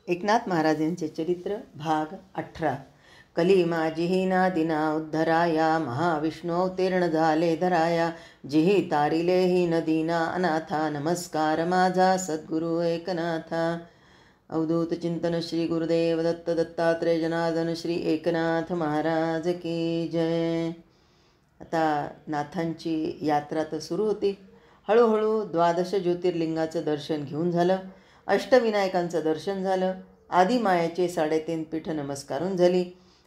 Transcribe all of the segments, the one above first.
एकनाथ महाराज यांचे चरित्र भाग 18. कली माझी नादिना उद्धराया महाविष्णू अवतीर्ण झाले धराया. जिही तारिले ही नदीना अनाथा नमस्कार माझा सद्गुरु एकनाथा. अवधूत चिंतन श्री गुरुदेव दत्त दत्तात्रेय जनार्दन श्री एकनाथ महाराज की जय. आता नाथांची यात्रा तर सुरू होती. हळूहळू 12 ज्योतिर्लिंगाचं दर्शन घेऊन झालं. अष्टविनायकांचं दर्शन झालं. आदिमायाचे 3.5 पीठ नमस्कारून झाली.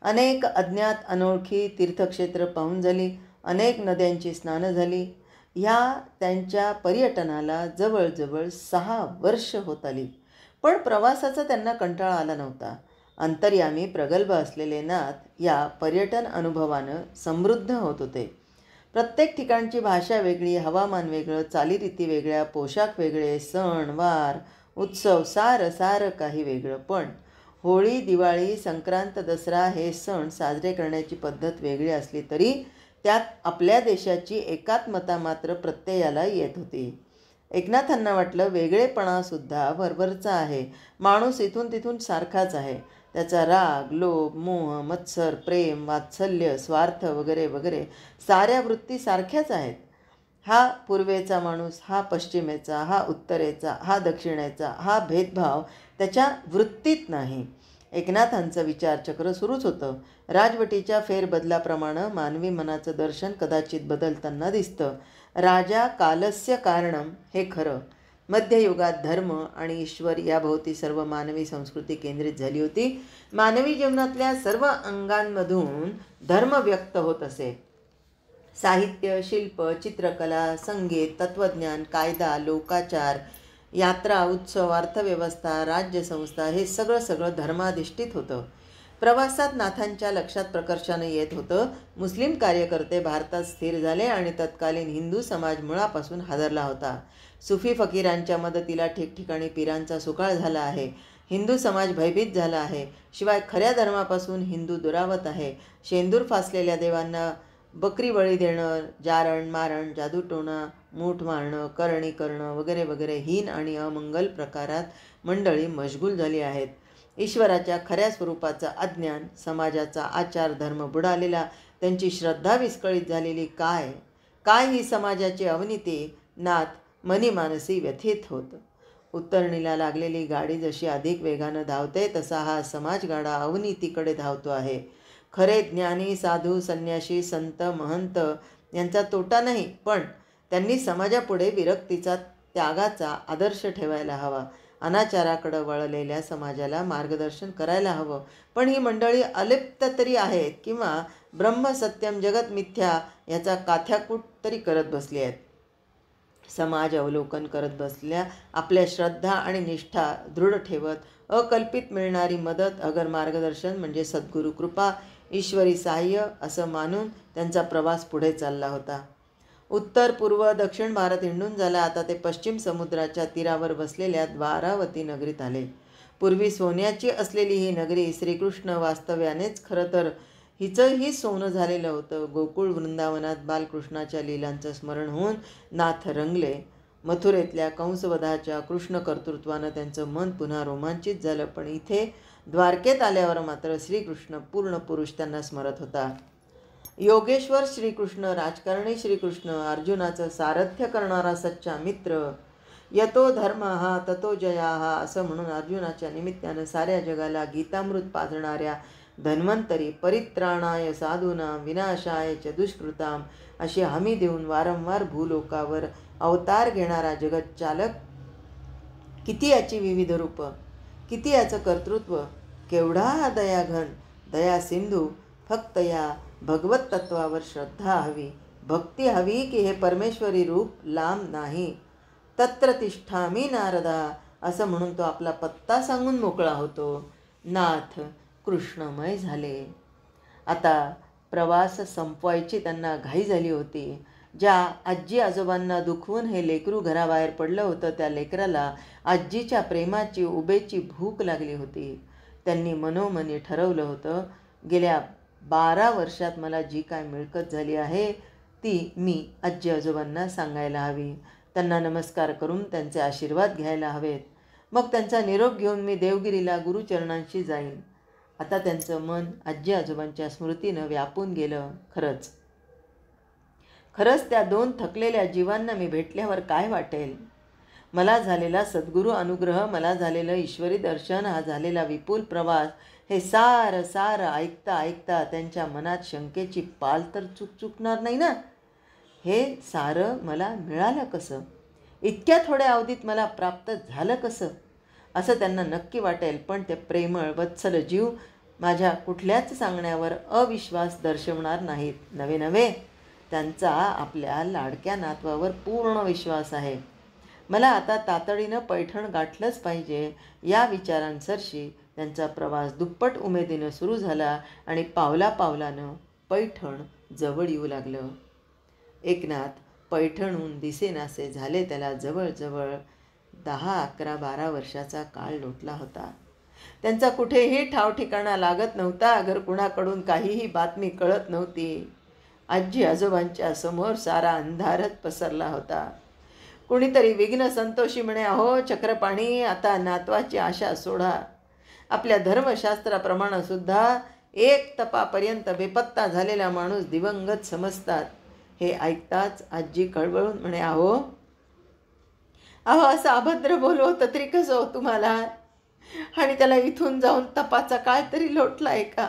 अनेक अज्ञात अनोळखी तीर्थक्षेत्र पाहून झाली. अनेक नद्यांची स्नानं झाली. ह्या त्यांच्या पर्यटनाला जवळजवळ 6 वर्ष होत आली. पण प्रवासाचा त्यांना कंटाळा आला नव्हता. अंतर्यामी प्रगल्भ असलेले नाथ या पर्यटन अनुभवानं समृद्ध होत होते. प्रत्येक ठिकाणची भाषा वेगळी, हवामान वेगळं, चालीरीती वेगळ्या, पोशाख वेगळे, सण वार उत्सव सारं काही वेगळं. पण होळी, दिवाळी, संक्रांत, दसरा हे सण साजरे करण्याची पद्धत वेगळी असली तरी त्यात आपल्या देशाची एकात्मता मात्र प्रत्ययाला येत होती. एकनाथांना वाटलं वेगळेपणासुद्धा वरवरचा आहे. माणूस इथून तिथून सारखाच आहे. त्याचा राग, लोभ, मोह, मत्सर, प्रेम, वात्सल्य, स्वार्थ वगैरे वगैरे साऱ्या वृत्ती सारख्याच आहेत. हा पूर्वेचा माणूस, हा पश्चिमेचा, हा उत्तरेचा, हा दक्षिणेचा, हा भेदभाव त्याच्या वृत्तीत नाही. एकनाथांचं विचारचक्र सुरूच होतं. राजवटीच्या फेरबदलाप्रमाणे मानवी मनाचं दर्शन कदाचित बदलताना दिसतं. राजा कालस्य कारणम हे खरं. मध्ययुगात धर्म आणि ईश्वर याभोवती सर्व मानवी संस्कृती केंद्रित झाली होती. मानवी जीवनातल्या सर्व अंगांमधून धर्म व्यक्त होत असे. साहित्य, शिल्प, चित्रकला, संगीत, तत्त्वज्ञान, कायदा, लोकाचार, यात्रा, उत्सव, अर्थव्यवस्था, राज्यसंस्था हे सगळं धर्माधिष्ठित होतं. प्रवासात नाथांच्या लक्षात प्रकर्षाने येत होतं. मुस्लिम कार्यकर्ते भारतात स्थिर झाले आणि तत्कालीन हिंदू समाज मुळापासून हादरला होता. सुफी फकीरांच्या मदतीला ठिकठिकाणी पीरांचा सुकाळ झाला आहे. हिंदू समाज भयभीत झाला आहे. शिवाय खऱ्या धर्मापासून हिंदू दुरावत आहे. शेंदूर फासलेल्या देवांना बकरी बळी देणं, जारण मारण, जादूटोणा, मूठ मारणं, करणी करणं वगैरे वगैरे हीन आणि अमंगल प्रकारात मंडळी मशगूल झाली आहेत. ईश्वराच्या खऱ्या स्वरूपाचं अज्ञान, समाजाचा आचार धर्म बुडालेला, त्यांची श्रद्धा विस्कळीत झालेली, काय ही समाजाची अवनीती. नाथ मनीमानसी व्यथित होत. उत्तरणीला लागलेली गाडी जशी अधिक वेगानं धावते तसा हा समाजगाडा अवनीतीकडे धावतो आहे. खरे ज्ञानी, साधू, संन्याशी, संत, महंत यांचा तोटा नाही, पण त्यांनी समाजापुढे विरक्तीचा, त्यागाचा आदर्श ठेवायला हवा. अनाचाराकडे वळलेल्या समाजाला मार्गदर्शन करायला हवं. पण ही मंडळी अलिप्त तरी आहेत किंवा ब्रह्म सत्यम जगत मिथ्या याचा काथ्याकूट तरी करत बसली आहेत. समाज अवलोकन करत बसल्या. आपल्या श्रद्धा आणि निष्ठा दृढ ठेवत अकल्पित मिळणारी मदत, अगर मार्गदर्शन म्हणजे सद्गुरू कृपा, ईश्वरी सहाय्य असं मानून त्यांचा प्रवास पुढे चालला होता. उत्तर, पूर्व, दक्षिण भारत हिंडून झाला. आता ते पश्चिम समुद्राच्या तीरावर बसलेल्या द्वारावती नगरीत आले. पूर्वी सोन्याची असलेली ही नगरी श्रीकृष्ण वास्तव्यानेच खरं तर हिचंही सोनं झालेलं होतं. गोकुळ वृंदावनात बालकृष्णाच्या लीलांचं स्मरण होऊन नाथ रंगले. मथुरेतल्या कंसवधाच्या कृष्ण कर्तृत्वानं त्यांचं मन पुन्हा रोमांचित झालं. पण इथे द्वारकेत आल्यावर मात्र श्रीकृष्ण पूर्ण पुरुष त्यांना स्मरत होता. योगेश्वर श्रीकृष्ण, राजकारणी श्रीकृष्ण, अर्जुनाचं सारथ्य करणारा सच्चा मित्र, यतो धर्म हा ततो जया हा असं म्हणून अर्जुनाच्या निमित्तानं साऱ्या जगाला गीतामृत पाजणाऱ्या धन्वंतरी, परित्राणाय साधूनां विनाशाय च दुष्कृतां अशी हमी देऊन वारंवार भूलोकावर अवतार घेणारा जगतचालक. किती याची विविध रूपं, किती याचं कर्तृत्व, केवढा हा दयाघन, दया सिंधू. फक्त या भगवत तत्वावर श्रद्धा हवी, भक्ती हवी की हे परमेश्वरी रूप लांब नाही. तत्र तिष्ठामि नारदा असं म्हणून तो आपला पत्ता सांगून मोकळा होतो. नाथ कृष्णमय झाले. आता प्रवास संपवायची त्यांना घाई झाली होती. ज्या आजी आजोबांना दुखवून हे लेकरू घराबाहेर पडलं होतं त्या लेकराला आजीच्या प्रेमाची, उबेची भूक लागली होती. त्यांनी मनोमनी ठरवलं होतं, गेल्या 12 वर्षात मला जी काय मिळकत झाली आहे ती मी आजी आजोबांना सांगायला हवी. त्यांना नमस्कार करून त्यांचे आशीर्वाद घ्यायला हवेत. मग त्यांचा निरोप घेऊन मी देवगिरीला गुरुचरणांशी जाईन. आता त्यांचं मन आजी आजोबांच्या स्मृतीनं व्यापून गेलं. खरंच त्या दोन थकलेल्या जीवांना मी भेटल्यावर काय वाटेल. मला झालेला सद्गुरू अनुग्रह, मला झालेलं ईश्वरी दर्शन, हा झालेला विपुल प्रवास, हे सारं ऐकता ऐकता त्यांच्या मनात शंकेची पाल तर चुकणार नाही ना. हे सारं मला मिळालं कसं, इतक्या थोड्या अवधीत मला प्राप्त झालं कसं, असं त्यांना नक्की वाटेल. पण ते प्रेमळ वत्सल जीव माझ्या कुठल्याच सांगण्यावर अविश्वास दर्शवणार नाहीत. नवे त्यांचा आपल्या लाडक्या नातवावर पूर्ण विश्वास आहे. मला आता तातडीनं पैठण गाठलंच पाहिजे, या विचारांसरशी त्यांचा प्रवास दुप्पट उमेदीनं सुरू झाला आणि पावलापावलानं पैठण जवळ येऊ लागलं. एकनाथ पैठणहून दिसेनासे झाले त्याला जवळजवळ 10, 11, 12 वर्षाचा काळ लोटला होता. त्यांचा कुठेही ठावठिकाणा लागत नव्हता. अगर कुणाकडून काहीही बातमी कळत नव्हती. आजी आजोबांच्या समोर सारा अंधारच पसरला होता. कुणीतरी विघ्न संतोषी म्हणे, अहो चक्रपाणी, आता नातवाची आशा सोडा. आपल्या धर्मशास्त्राप्रमाणे सुद्धा 1 तपापर्यंत बेपत्ता झालेला माणूस दिवंगत समजतात. हे ऐकताच आजी कळवळून म्हणे, अहो असं अभद्र बोलवतं तरी कसं हो तुम्हाला, आणि त्याला इथून जाऊन तपाचा काळ तरी लोटलाय का.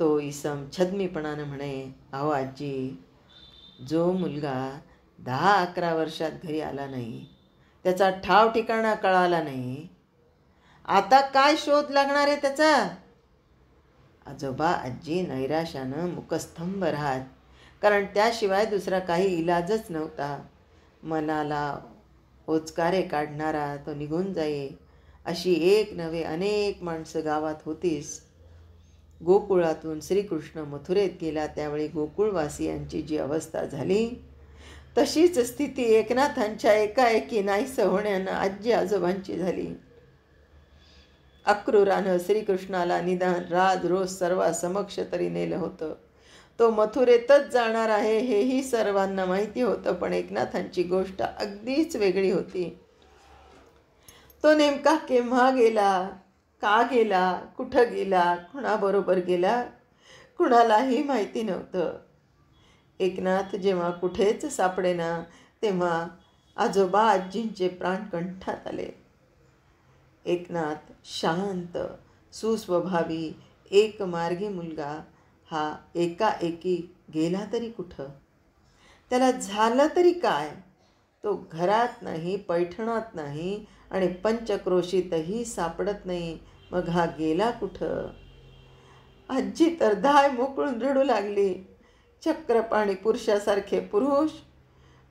तो इसम छद्मीपणानं म्हणे, अहो आजी, जो मुलगा 10-11 वर्षात घरी आला नाही, त्याचा ठाव ठिकाणा कळाला नाही, आता काय शोध लागणार आहे त्याचा. आजोबा आजी नैराश्यानं मुकस्तंभ राहत, कारण त्याशिवाय दुसरा काही इलाजच नव्हता. मनाला ओचकारे काढणारा तो निघून जाई, अशी एक नव्हे अनेक माणसं गावात होतीच. गोकुळातून श्रीकृष्ण मथुरेत गेला त्यावेळी गोकुळवासियांची जी अवस्था झाली, तशीच स्थिती एकनाथांच्या एकाएकी नाहीसं होण्यानं आजी आजोबांची झाली. अक्रूरानं श्रीकृष्णाला निदान राज रोज सर्वांसमक्ष तरी नेलं होतं. तो मथुरेतच जाणार आहे हेही सर्वांना माहिती होतं, पण एकनाथांची गोष्ट अगदीच वेगळी होती. तो नेमका केव्हा गेला, का गेला, कुठं गेला, कुणाबरोबर गेला, कुणालाही माहिती नव्हतं. एकनाथ जेव्हा कुठेच सापडेना, तेव्हा आजोबा आजींचे प्राण कंठात आले. एकनाथ शांत, सुस्वभावी, एकमार्गी मुलगा हा एकाएकी गेला तरी कुठं, त्याला झालं तरी काय. तो घरात नाही, पैठणात नाही आणि पंचक्रोशीतही सापडत नाही, मग हा गेला कुठं. आजी तर धाय मोकळून रडू लागली. चक्रपाणी पुरुषासारखे पुरुष,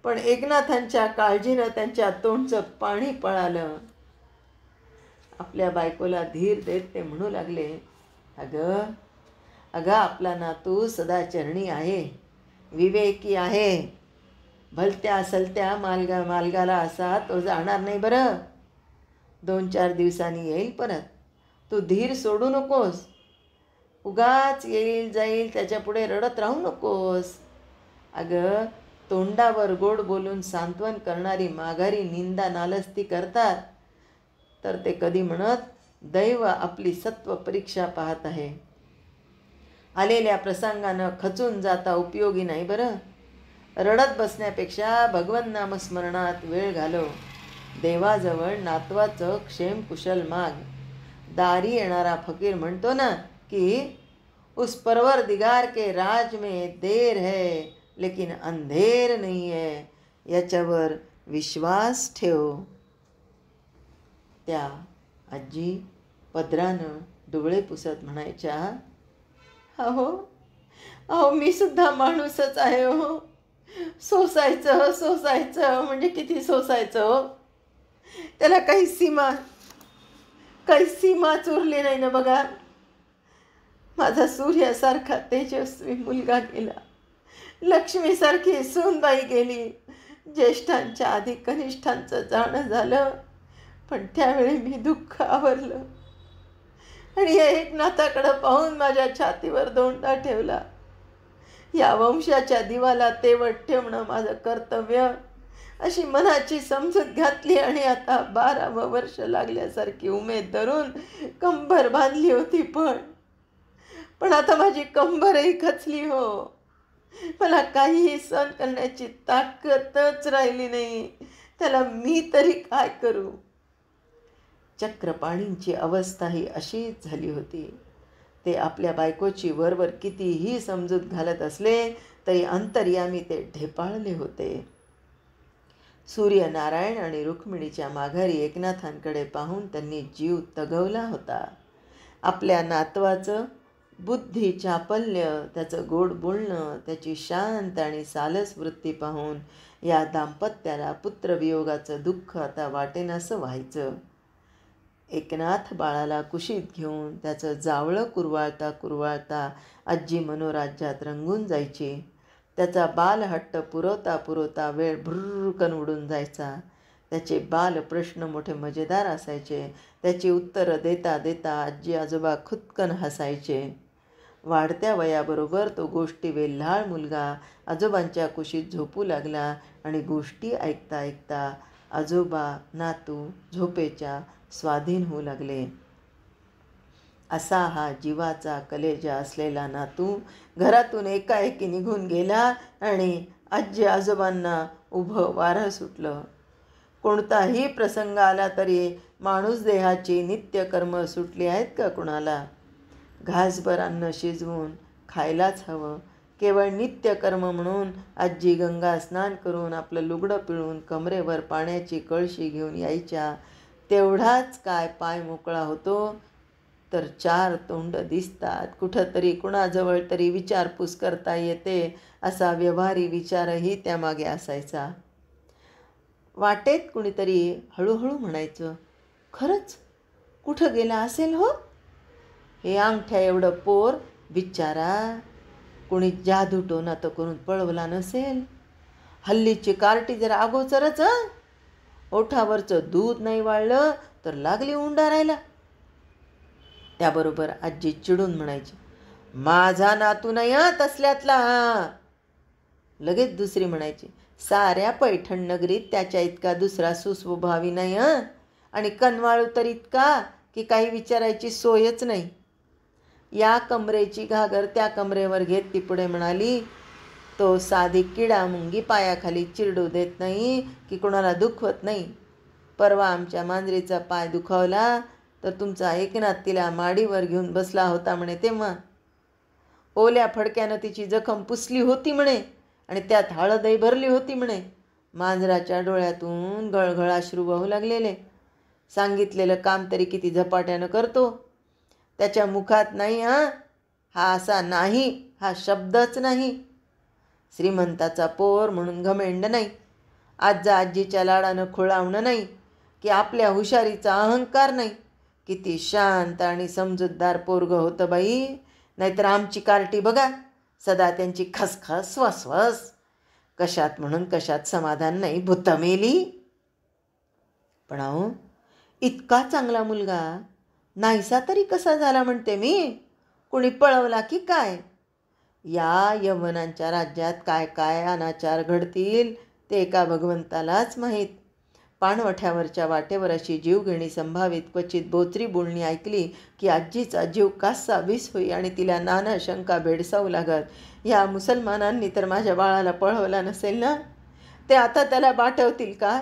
पण एकनाथांच्या काळजीनं त्यांच्या तोंडचं पाणी पळालं. आपल्या बायकोला धीर देत ते म्हणू लागले, अगं आपला नातू सदाचरणी आहे, विवेकी आहे. भलत्या सलत्या मालगाला असा तो जाणार नाही बरं. 2-4 दिवसांनी येईल परत. तू धीर सोडू नकोस. उगाच येईल जाईल त्याच्यापुढे रडत राहू नकोस. अगं तोंडावर गोड बोलून सांत्वन करणारी माघारी निंदा नालस्ती करतात, तर ते कधी म्हणत, दैव आपली सत्व परीक्षा पाहत आहे. आलेल्या प्रसंगानं खचून जाता उपयोगी नाही बरं. रडत बसण्यापेक्षा भगवन नामस्मरणात वेळ घालव. देवाजवळ नातवाचं क्षेम कुशल माग. दारी येणारा फकीर म्हणतो ना की उस परवरदिगार के राज में देर है लेकिन अंधेर नहीं है, याच्यावर विश्वास ठेव. त्या आजी पदरानं डोळे पुसत म्हणायच्या, अहो मी सुद्धा माणूसच आहे हो. सोसायचं म्हणजे किती सोसायचं हो. त्याला काही सीमाच उरली नाही ना बघा. माझा सूर्यासारखा तेजस्वी मुलगा गेला, लक्ष्मीसारखी सूनबाई गेली, ज्येष्ठांच्या आधी कनिष्ठांचं जाणं झालं, पण त्यावेळी मी दुःख आवरलं आणि एकनाथाकडं पाहून माझ्या छातीवर दोंडा ठेवला. या वंशाच्या दिवाला तेवट ठेवणं माझं कर्तव्य, अशी मनाची समजूत घातली आणि आता 12वं वर्ष लागल्यासारखी उमेद धरून कंबर बांधली होती. पण आता माझी कंबरही खचली हो. मला काहीही सहन करण्याची ताकदच राहिली नाही. त्याला मी तरी काय करू. चक्रपाणींची अवस्थाही अशीच झाली होती. ते आपल्या बायकोची वरवर कितीही समजूत घालत असले तरी अंतर्यामी ते ढेपाळले होते. सूर्यनारायण आणि रुक्मिणीच्या माघारी एकनाथांकडे पाहून त्यांनी जीव तगवला होता. आपल्या नातवाचं बुद्धी चापल्य, त्याचं गोड बोलणं, त्याची शांत आणि सालस वृत्ती पाहून या दाम्पत्याला पुत्रवियोगाचं दुःख आता वाटेनासं व्हायचं. एकनाथ बाळाला कुशीत घेऊन त्याचं जावळं कुरवाळता कुरवाळता आजी मनोराज्यात रंगून जायची. त्याचा बालहट्ट पुरवता पुरवता वेळ भुर्रकन उडून जायचा. त्याचे बाल प्रश्न मोठे मजेदार असायचे. त्याची उत्तरं देता देता आजी आजोबा खुदकन हसायचे. वाढत्या वयाबरोबर तो गोष्टी वेल्हाळ मुलगा आजोबांच्या कुशीत झोपू लागला आणि गोष्टी ऐकता ऐकता आजोबा नातू झोपेच्या स्वाधीन होऊ लागले. असा हा जीवाचा कलेजा असलेला नातू घरातून एकाएकी निघून गेला आणि आजी आजोबांना उभं वारं सुटलं. कोणताही प्रसंग आला तरी माणूस देहाची नित्यकर्म सुटली आहेत का कुणाला. घासभर अन्न शिजवून खायलाच हवं. केवळ नित्यकर्म म्हणून आजी गंगा स्नान करून आपलं लुगडं पिळून कमरेवर पाण्याची कळशी घेऊन यायच्या. तेवढाच काय पाय मोकळा होतो तर 4 तोंड दिसतात. कुठंतरी कुणाजवळ तरी विचारपूस करता येते असा व्यवहारी विचारही त्यामागे असायचा. वाटेत कुणीतरी हळूहळू म्हणायचं, खरंच कुठं गेला असेल हो हे अंगठ्या एवढं पोर बिचारा. कोणी जादूटोना तर करून पळवला नसेल. हल्लीची कार्टी जरा अगोचरच. ओठावरचं दूध नाही वाळलं तर लागली उंडारायला. त्याबरोबर आजी चिडून म्हणायची, माझा नातू नाही तसल्यातला. लगेच दुसरी म्हणायची, साऱ्या पैठण नगरीत त्याच्या इतका दुसरा सुस्वभावी नाही आणि कनवाळू तर इतका की काही विचारायची सोयच नाही. या कमरेची घागर त्या कमरेवर घेत ती पुढे म्हणाली, तो साधी किडा मुंगी पायाखाली चिरडू देत नाही की कोणाला दुखवत नाही. परवा आमच्या मांजरीचा पाय दुखावला तर तुमचा एकनाथ तिला माडीवर घेऊन बसला होता म्हणे. तेव्हा ओल्या फडक्यानं तिची जखम पुसली होती म्हणे आणि त्यात हळदही भरली होती म्हणे. मांजराच्या डोळ्यातून गळगळ अश्रू वाहू लागलेले. सांगितलेलं काम तरी किती झपाट्यानं करतो. त्याच्या मुखात नाही हा असा नाही हा शब्दच नाही. श्रीमंताचा पोर म्हणून घमेंड नाही. आजा आजीच्या लाडानं खुळावणं नाही की आपल्या हुशारीचा अहंकार नाही. किती शांत आणि समजूतदार पोरगं होतं बाई. नाहीतर आमची कार्टी बघा, सदा त्यांची खसखस वसवस. कशात म्हणून कशात समाधान नाही. भूतमेली. पण अहो इतका चांगला मुलगा नाहीसा तरी कसा झाला म्हणते मी. कोणी पळवला की काय. या यवनांच्या राज्यात काय काय अनाचार घडतील ते एका भगवंतालाच माहीत. पाणवठ्यावरच्या वाटेवर अशी जीवघेणी संभावित क्वचित बोचरी बोलणी ऐकली की आजीचा जीव कासा विस होई आणि तिला नाना शंका भेडसावू लागत. या मुसलमानांनी तर माझ्या बाळाला पळवला नसेल ना. ते आता त्याला बाटवतील का.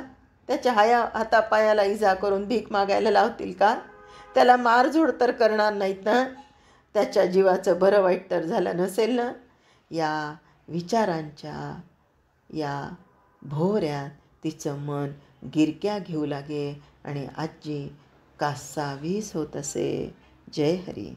त्याच्या हातापायाला इजा करून भीक मागायला लावतील का. त्याला मारझोड तर करणार नाहीत ना. त्याच्या जीवाचं बरं वाईट तर झालं नसेल ना. या विचारांच्या या भोवऱ्यात तिचं मन गिरक्या घेऊ लागे आणि आजी कासावीस होत असे. जय हरी.